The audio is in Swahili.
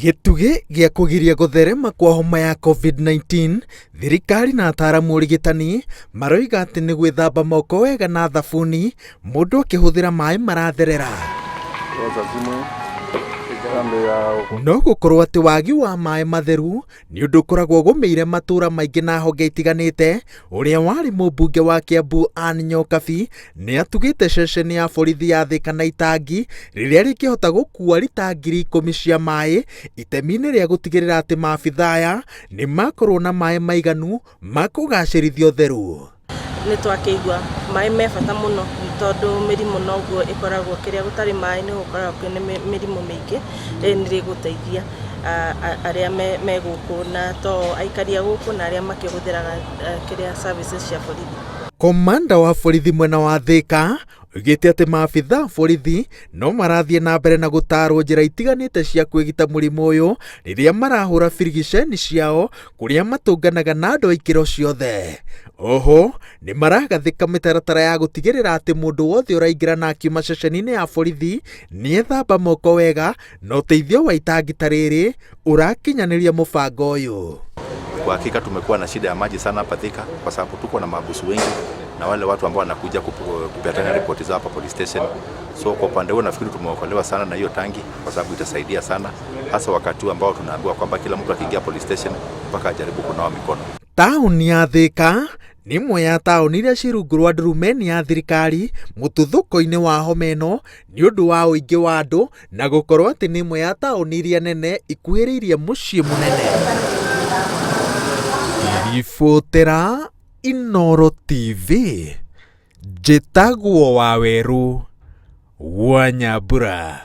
Gĩtugĩ gĩa kũgiria gutherema kwa homa ya COVID-19, thirikari na ataaramu ũrigitani maroiga atĩ nĩ gwĩthamba moko wega na thabuni mũndũ akĩhũthĩra maĩ maratherera. No gũkorwo atĩ wagi wa maĩ matheru nĩ ũndũ ũkoragwo ũgũmĩire matũũra maingĩ na honge itiganĩte, ũrĩa wari mumbunge wa Kiambu Anne Nyokabi nĩ atugĩte ceceni ya borithi ya Thika na itangi rĩrĩa rĩkĩhota gũkua rita 10,000 cia maĩ itemi-inĩ rĩa gũtigĩrĩra atĩ maabitha aya nĩ makorwo na maĩ maiganu ma kũgacĩrithia ũtheru. Nĩ twakĩigua maĩ me bata mũno tondũ mĩrimũ noguo ĩkoragwo kĩrĩa gũtarĩ maĩ nĩ gũkoragwo kwĩna mĩrimũ mĩingĩ, nĩ rĩgũteithia arĩa me gũkũ na to aikaria gũkũ na arĩa makĩhũthĩraga kĩrĩa services cia borithi. Komanda wa borithi mwena wa Thika oigĩte atĩ maabitha borithi no marathiĩ na mbere na gũtaarwo njĩra itiganĩte cia kwĩgita mũrimũ ũyũ rĩrĩa marahũra birigiceni ciao kũrĩa matũnganaga na andũ a ikĩro ciothe. Oho nĩ maragathĩka mĩtaratara ya gũtigĩrĩra atĩ mũndũ wothe ũraingĩra na akiuma ceceni-inĩ ya borithi nĩ ethamba moko wega na ũteithio wa itangi ta rĩrĩ ũrakinyanĩria mũbango ũyũ. Kwa hakika tumekuwa na shida ya maji sana hapa Thika kwa sababu tuko na mabusu wengi na wale watu ambao wanakuja kupeana ripoti zao hapa police station. So kwa upande huo nafikiri tumeokolewa sana na hiyo tangi kwa sababu itasaidia sana hasa wakati ambao tunaambiwa kwamba kila mtu akiingia police station mpaka ajaribu kunawa mikono. Tauni ya Thika nĩ imwe ya taũni iria cirungũrwa ndurumeni ya thirikari mututhuko-inĩ wa homa ĩno nĩ ũndũ wa ũingĩ wa andũ na gũkorwo atĩ nĩ imwe ya taũni iria nene ikuhĩrĩirie mũciĩ mũnene. Ribotera Inooro TV, njĩtagwo Waweru wa Nyambura.